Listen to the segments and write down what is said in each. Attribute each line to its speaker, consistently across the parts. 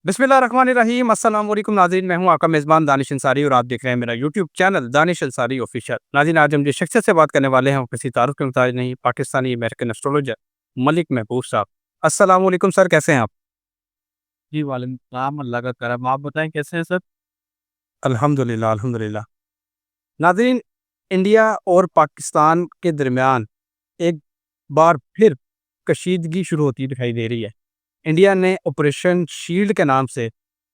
Speaker 1: बिस्मिल्लाहिर्रहमानिर्रहीम अस्सलाम वालेकुम नाज़रीन, मैं हूं आपका मेज़बान दानिश अंसारी और आप देख रहे हैं मेरा YouTube channel Danish Ansari official. नाज़रीन, आज हम जिस शख्सियत से बात करने वाले हैं वो किसी तारुफ के मुताबिक नहीं, पाकिस्तानी अमेरिकन एस्ट्रोलॉजर मलिक महबूब साहब। अस्सलाम वालेकुम सर, कैसे हैं आप?
Speaker 2: जी, वालेकुम सलाम, अल्लाह का करम। आप बताएँ कैसे हैं सर?
Speaker 1: अल्हम्दुलिल्लाह, अल्हम्दुलिल्लाह। नाज़रीन, इंडिया और पाकिस्तान के दरमियान एक बार फिर कशीदगी शुरू होती दिखाई दे रही है। इंडिया ने ऑपरेशन शील्ड के नाम से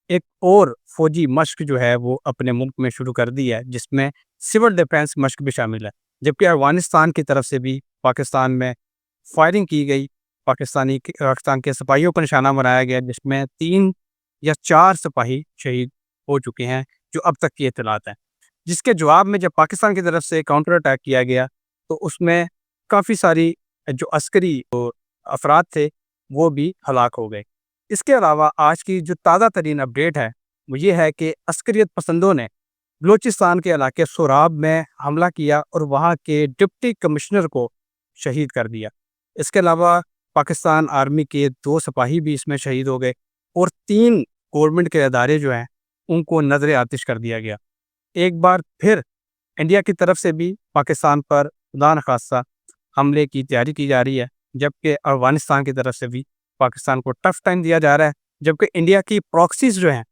Speaker 1: एक और फौजी मश्क जो है वो अपने मुल्क में शुरू कर दी है, जिसमें सिविल डिफेंस मश्क भी शामिल है। जबकि अफ़गानिस्तान की तरफ से भी पाकिस्तान में फायरिंग की गई, पाकिस्तान के सिपाहियों को निशाना बनाया गया, जिसमें 3 या 4 सिपाही शहीद हो चुके हैं, जो अब तक की इत्तलात हैं। जिसके जवाब में जब पाकिस्तान की तरफ से काउंटर अटैक किया गया, तो उसमें काफ़ी सारी जो अस्करी अफ़राद थे, वो भी हलाक हो गए। इसके अलावा आज की जो ताज़ा तरीन अपडेट है, वो ये है कि अस्करियत पसंदों ने बलूचिस्तान के इलाके सोराब में हमला किया और वहाँ के डिप्टी कमिश्नर को शहीद कर दिया। इसके अलावा पाकिस्तान आर्मी के 2 सिपाही भी इसमें शहीद हो गए और 3 गवर्नमेंट के अदारे जो हैं, उनको नज़र आतिश कर दिया गया। एक बार फिर इंडिया की तरफ से भी पाकिस्तान पर खुदा न खास्ता हमले की तैयारी की जा रही है, जबकि अफ़गानिस्तान की तरफ से भी पाकिस्तान को टफ टाइम दिया जा रहा है, जबकि इंडिया की प्रॉक्सीज़ जो हैं,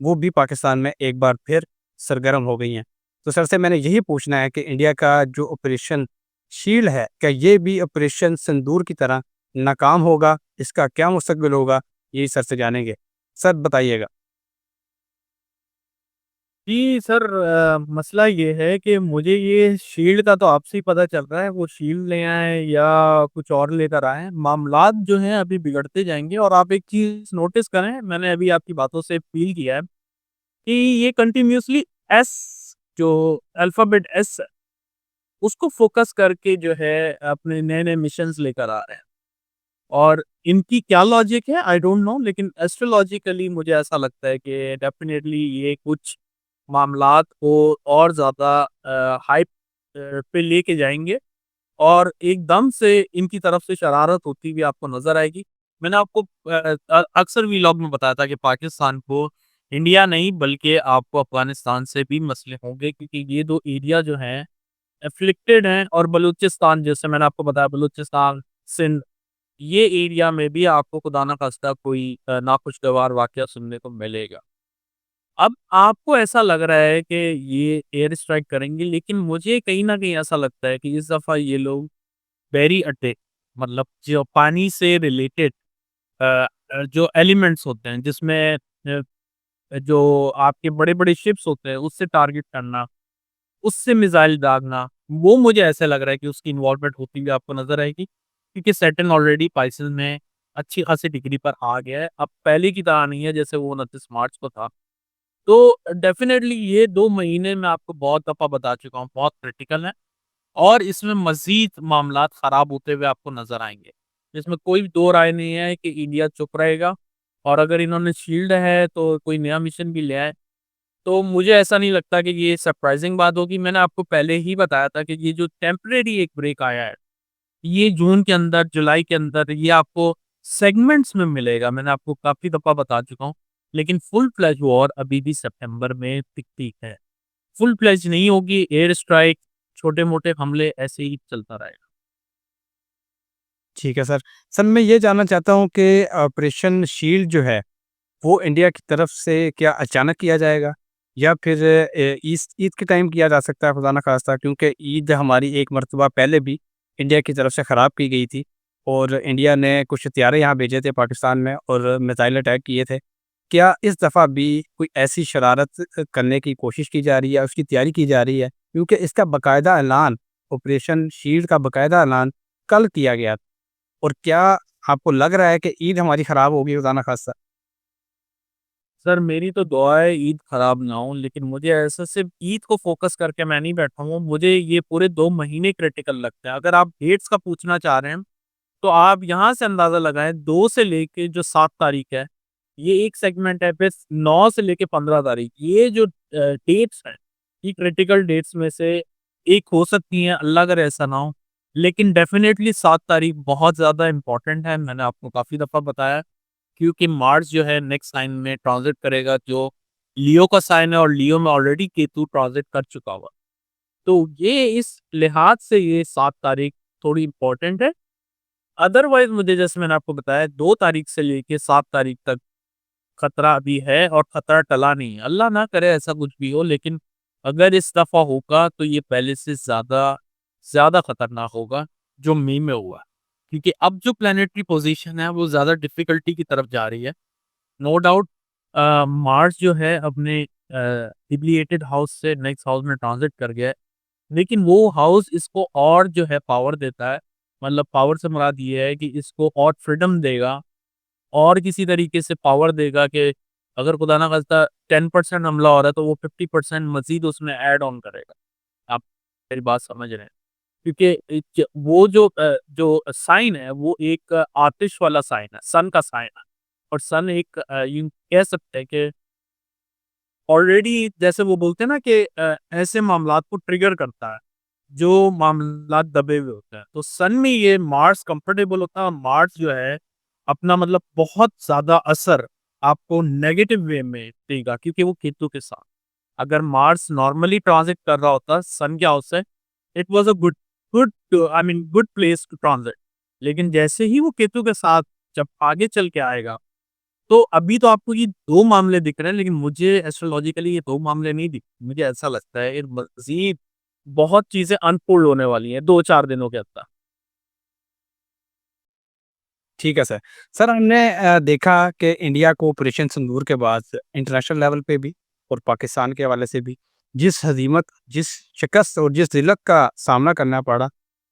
Speaker 1: वो भी पाकिस्तान में एक बार फिर सरगर्म हो गई हैं। तो सर से मैंने यही पूछना है कि इंडिया का जो ऑपरेशन शील्ड है, क्या ये भी ऑपरेशन सिंदूर की तरह नाकाम होगा? इसका क्या मुस्तकबिल होगा? यही सर से जानेंगे। सर बताइएगा।
Speaker 2: जी सर, मसला ये है कि मुझे ये शील्ड का तो आपसे ही पता चल रहा है, वो शील्ड ले आएँ या कुछ और लेकर आएँ, मामलात जो हैं अभी बिगड़ते जाएँगे। और आप एक चीज़ नोटिस करें, मैंने अभी आपकी बातों से फ़ील किया है कि ये कंटिन्यूअसली एस जो अल्फ़ाबेट एस है, उसको फ़ोकस करके जो है अपने नए-नए मिशंस लेकर आ रहे हैं। और इनकी क्या लॉजिक है आई डोंट नो, लेकिन एस्ट्रोलॉजिकली मुझे ऐसा लगता है कि डेफ़िनेटली ये कुछ मामलात को और ज़्यादा हाइप पे लेके जाएँगे और एकदम से इनकी तरफ से शरारत होती हुई आपको नज़र आएगी। मैंने आपको अक्सर व्लॉग में बताया था कि पाकिस्तान को इंडिया नहीं बल्कि आपको अफ़गानिस्तान से भी मसले होंगे, क्योंकि ये 2 एरिया जो हैं अफ़्लिक्टेड हैं। और बलूचिस्तान, जैसे मैंने आपको बताया, बलूचिस्तान, सिंध, ये एरिया में भी आपको खुदा ना खास्ता कोई नाखुशगवार वाक़या सुनने को मिलेगा। अब आपको ऐसा लग रहा है कि ये एयर स्ट्राइक करेंगे, लेकिन मुझे कहीं न कहीं ऐसा लगता है कि इस दफ़ा ये लोग वेरी अटैक, मतलब जो पानी से रिलेटेड जो एलिमेंट्स होते हैं, जिसमें जो आपके बड़े-बड़े शिप्स होते हैं, उससे टारगेट करना, उससे मिसाइल दागना, वो मुझे ऐसा लग रहा है कि उसकी इन्वॉल्वमेंट होती हुई आपको नज़र आएगी। क्योंकि सैटर्न ऑलरेडी पाइसेज़ में अच्छी खासी डिग्री पर आ गया है। अब पहले की तरह नहीं है जैसे वो 29 मार्च को था। तो डेफ़िनेटली ये 2 महीने मैं आपको बहुत दफ़ा बता चुका हूँ, बहुत क्रिटिकल हैं और इसमें मज़ीद मामलात ख़राब होते हुए आपको नज़र आएँगे। इसमें कोई दो राय नहीं है कि इंडिया चुप रहेगा और अगर इन्होंने शील्ड है तो कोई नया मिशन भी ले आए, तो मुझे ऐसा नहीं लगता कि ये सरप्राइज़िंग बात होगी। मैंने आपको पहले ही बताया था कि ये जो टेम्परेरी एक ब्रेक आया है, ये जून के अंदर, जुलाई के अंदर ये आपको सेगमेंट्स में मिलेगा। मैंने आपको काफ़ी दफ़ा बता चुका हूँ। लेकिन फुल फ्लेज वॉर अभी भी सितंबर में टिकती है। फुल फ्लेज नहीं होगी, एयर स्ट्राइक, छोटे-मोटे हमले ऐसे ही चलता रहेगा।
Speaker 1: ठीक है सर। सर मैं ये जानना चाहता हूँ कि ऑपरेशन शील्ड जो है, वो इंडिया की तरफ से क्या अचानक किया जाएगा या फिर ईद ईद के टाइम किया जा सकता है खुदा ना खास्ता, क्योंकि ईद हमारी एक मर्तबा पहले भी इंडिया की तरफ से ख़राब की गई थी और इंडिया ने कुछ हथियारे यहाँ भेजे थे पाकिस्तान में और मिसाइल अटैक किए थे। क्या इस दफ़ा भी कोई ऐसी शरारत करने की कोशिश की जा रही है, उसकी तैयारी की जा रही है? क्योंकि इसका बाकायदा ऐलान, ऑपरेशन शील्ड का बाकायदा ऐलान कल किया गया था। और क्या आपको लग रहा है कि ईद हमारी ख़राब होगी खुदा ना खास्ता?
Speaker 2: सर मेरी तो दुआ है ईद खराब ना हो, लेकिन मुझे ऐसा सिर्फ़ ईद को फ़ोकस करके मैं नहीं बैठा हूँ। मुझे ये पूरे 2 महीने क्रिटिकल लगते हैं। अगर आप डेट्स का पूछना चाह रहे हैं, तो आप यहाँ से अंदाज़ा लगाएँ, 2 से लेके जो 7 तारीख है, ये एक सेगमेंट है, फिर 9 से लेके 15 तारीख, ये जो डेट्स हैं, ये क्रिटिकल डेट्स में से एक हो सकती हैं, अल्लाह करे ऐसा ना हो। लेकिन डेफ़िनेटली 7 तारीख बहुत ज़्यादा इम्पोर्टेंट है, मैंने आपको काफ़ी दफ़ा बताया। क्योंकि मार्स जो है नेक्स्ट साइन में ट्रांजिट करेगा, जो लियो का साइन है, और लियो में ऑलरेडी केतु ट्रांजिट कर चुका हुआ। तो ये इस लिहाज से ये 7 तारीख थोड़ी इम्पोर्टेंट है। अदरवाइज़ मुझे जैसे मैंने आपको बताया 2 तारीख से लेके 7 तारीख तक खतरा अभी है और खतरा टला नहीं है। अल्लाह ना करे ऐसा कुछ भी हो, लेकिन अगर इस दफ़ा होगा तो ये पहले से ज़्यादा खतरनाक होगा जो मई में हुआ। क्योंकि अब जो प्लैनेटरी पोज़ीशन है वो ज़्यादा डिफ़िकल्टी की तरफ जा रही है। नो डाउट मार्स जो है अपने एफिलिएटेड हाउस से नेक्स्ट हाउस में ट्रांज़िट कर गया है। लेकिन वो हाउस इसको और जो है पावर देता है। मतलब पावर से मुराद ये है कि इसको और फ्रीडम देगा, और किसी तरीके से पावर देगा कि अगर खुदा ना खास्ता 10% हमला हो रहा है तो वो 50% मज़ीद उसमें ऐड ऑन करेगा। आप मेरी बात समझ रहे हैं? क्योंकि वो जो साइन है वो एक आतिश वाला साइन है, सन का साइन है। और सन एक यूँ कह सकते हैं कि ऑलरेडी जैसे वो बोलते हैं ना कि ऐसे मामलात को ट्रिगर करता है, जो मामलात दबे हुए होते हैं। तो सन में ये मार्स कंफर्टेबल होता है, और मार्स जो है अपना मतलब बहुत ज़्यादा असर आपको नेगेटिव वे में देगा, क्योंकि वो केतु के साथ। अगर मार्स नॉर्मली ट्रांज़िट कर रहा होता सन के हाउस से, it was a good I mean good place to transit. लेकिन जैसे ही वो केतु के साथ जब आगे चल के आएगा, तो अभी तो आपको ये 2 मामले दिख रहे हैं, लेकिन मुझे एस्ट्रोलॉजिकली ये 2 मामले नहीं दिख, मुझे ऐसा लगता है ये मज़ीद बहुत चीज़ें अनफोल्ड होने वाली हैं 2-4 दिनों के अंदर।
Speaker 1: ठीक है सर। सर हमने देखा कि इंडिया को ऑपरेशन सिंदूर के बाद इंटरनेशनल लेवल पे भी और पाकिस्तान के हवाले से भी जिस हज़ीमत, जिस शिकस्त और जिस ज़िल्लत का सामना करना पड़ा,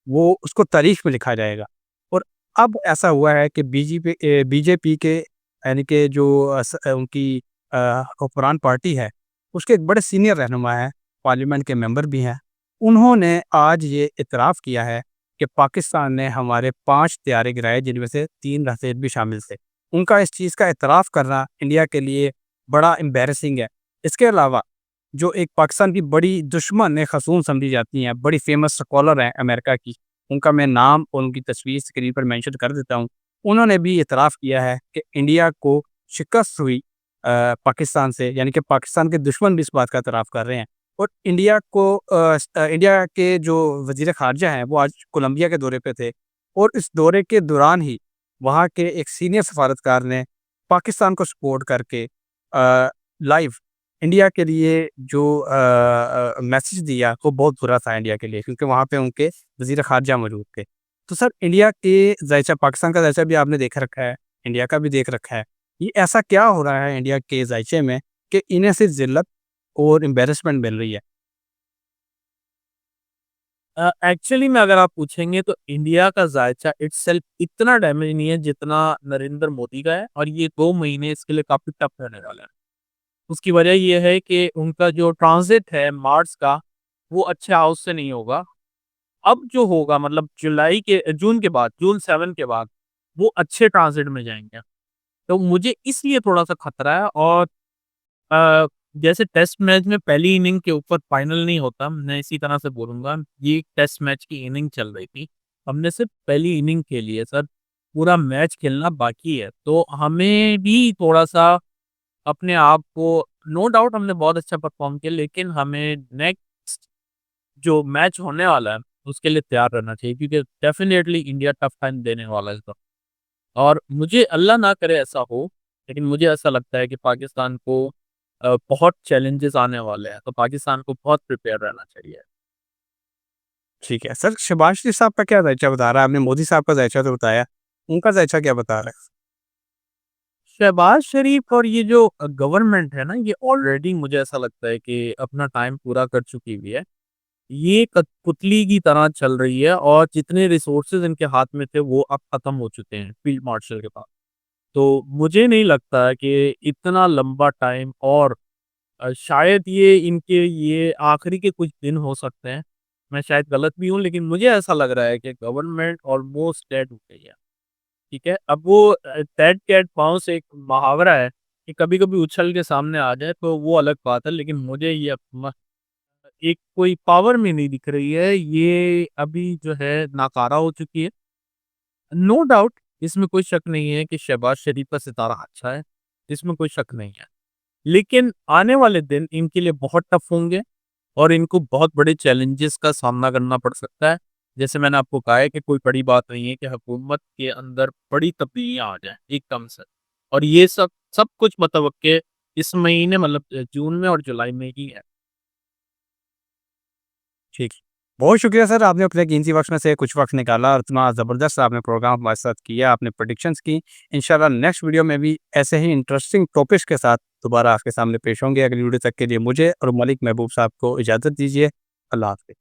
Speaker 1: वो उसको तारीख़ में लिखा जाएगा। और अब ऐसा हुआ है कि बीजेपी के यानी कि जो उनकी हुक्मरान पार्टी है, उसके एक बड़े सीनियर रहनुमा हैं, पार्लियामेंट के मेंबर भी हैं। उन्होंने आज ये इतराफ़ किया है कि पाकिस्तान ने हमारे 5 तैयारे गिराए, जिनमें से 3 राफ़ेल भी शामिल थे। उनका इस चीज़ का एतराफ़ करना इंडिया के लिए बड़ा एम्बैरेसिंग है। इसके अलावा जो एक पाकिस्तान की बड़ी दुश्मन-ए-ख़सूम समझी जाती हैं, बड़ी फ़ेमस स्कॉलर हैं अमेरिका की, उनका मैं नाम और उनकी तस्वीर स्क्रीन पर मेंशन कर देता हूँ। उन्होंने भी एतराफ़ किया है कि इंडिया को शिकस्त हुई पाकिस्तान से, यानी कि पाकिस्तान के दुश्मन भी इस बात का एतराफ़ कर रहे हैं। और इंडिया के जो वज़ीर ख़ारिजा हैं, वो आज कोलंबिया के दौरे पे थे, और इस दौरे के दौरान ही वहाँ के एक सीनियर सफ़ारतकार ने पाकिस्तान को सपोर्ट करके लाइव इंडिया के लिए जो मैसेज दिया, वो बहुत बुरा था इंडिया के लिए, क्योंकि वहाँ पे उनके वज़ीर ख़ारिजा मौजूद थे। तो सर इंडिया के ज़ायचा, पाकिस्तान का ज़ायचा भी आपने देख रखा है, इंडिया का भी देख रखा है। ये ऐसा क्या हो रहा है इंडिया के ज़ायचे में कि इन्हें सिर्फ़ ज़िल्लत और एम्बैरेसमेंट मिल रही है?
Speaker 2: एक्चुअली में अगर आप पूछेंगे तो इंडिया का ज़ायचा इटसेल्फ इतना डैमेज नहीं है जितना नरेंद्र मोदी का है, और ये 2 महीने इसके लिए काफ़ी टफ रहने वाले हैं। उसकी वजह ये है कि उनका जो ट्रांज़िट है मार्स का, वो अच्छे हाउस से नहीं होगा। अब जो होगा मतलब जून के बाद, जून 7 के बाद, वो अच्छे ट्रांज़िट में जाएँगे। तो मुझे इसलिए थोड़ा-सा खतरा है। और अ, जैसे टेस्ट मैच में पहली इनिंग के ऊपर फाइनल नहीं होता, मैं इसी तरह से बोलूँगा, ये टेस्ट मैच की इनिंग चल रही थी। हमने सिर्फ़ पहली इनिंग खेली है सर, पूरा मैच खेलना बाकी है। तो हमें भी थोड़ा-सा अपने आप को, नो डाउट हमने बहुत अच्छा परफ़ॉर्म किया, लेकिन हमें नेक्स्ट जो मैच होने वाला है, उसके लिए तैयार रहना चाहिए, क्योंकि डेफ़िनिटली इंडिया टफ टाइम देने वाला है इस बार। और मुझे अल्लाह ना करे ऐसा हो, लेकिन मुझे ऐसा लगता है कि पाकिस्तान को बहुत चैलेंजेस आने वाले हैं, तो पाकिस्तान को बहुत प्रिपेयर रहना चाहिए।
Speaker 1: ठीक है। सर शहबाज शरीफ साहब का क्या ज़ायचा बता रहा है? आपने मोदी साहब का ज़ायचा तो बताया, उनका ज़ायचा क्या बता रहा है?
Speaker 2: शहबाज शरीफ और ये जो गवर्नमेंट है ना, ये ऑलरेडी मुझे ऐसा लगता है कि अपना टाइम पूरा कर चुकी हुई है। ये कठपुतली की तरह चल रही है, और जितने रिसोर्सेज़ इनके हाथ में थे वो अब खत्म हो चुके हैं फील्ड मार्शल के पास। तो मुझे नहीं लगता है कि इतना लंबा टाइम, और शायद ये आखिरी के कुछ दिन हो सकते हैं। मैं शायद गलत भी हूँ, लेकिन मुझे ऐसा लग रहा है कि गवर्नमेंट ऑलमोस्ट डेड हो गई है। ठीक है? अब वो डेड कैट बाउंस एक मुहावरा है कि कभी-कभी उछल के सामने आ जाए तो वो अलग बात है, लेकिन मुझे ये एक कोई पावर में नहीं दिख रही है। ये अभी जो है नाकारा हो चुकी है। नो डाउट इसमें कोई शक नहीं है कि शहबाज शरीफ का सितारा अच्छा है, इसमें कोई शक नहीं है। लेकिन आने वाले दिन इनके लिए बहुत टफ होंगे और इनको बहुत बड़े चैलेंजेस का सामना करना पड़ सकता है। जैसे मैंने आपको कहा है कि कोई बड़ी बात नहीं है कि हुकूमत के अंदर बड़ी तब्दीलियाँ आ जाएँ एकदम से। और ये सब सब कुछ मतवक्के इस महीने मतलब जून में और जुलाई में ही है।
Speaker 1: ठीक। बहुत शुक्रिया सर, आपने अपने कीमती वक़्त में से कुछ वक़्त निकाला और इतना ज़बरदस्त आपने प्रोग्राम हमारे साथ किया, आपने प्रेडिक्शंस की। इंशाल्लाह नेक्स्ट वीडियो में भी ऐसे ही इंटरेस्टिंग टॉपिक्स के साथ दोबारा आपके सामने पेश होंगे। अगली वीडियो तक के लिए मुझे और मलिक महबूब साहब को इजाज़त दीजिए। अल्लाह हाफ़िज़।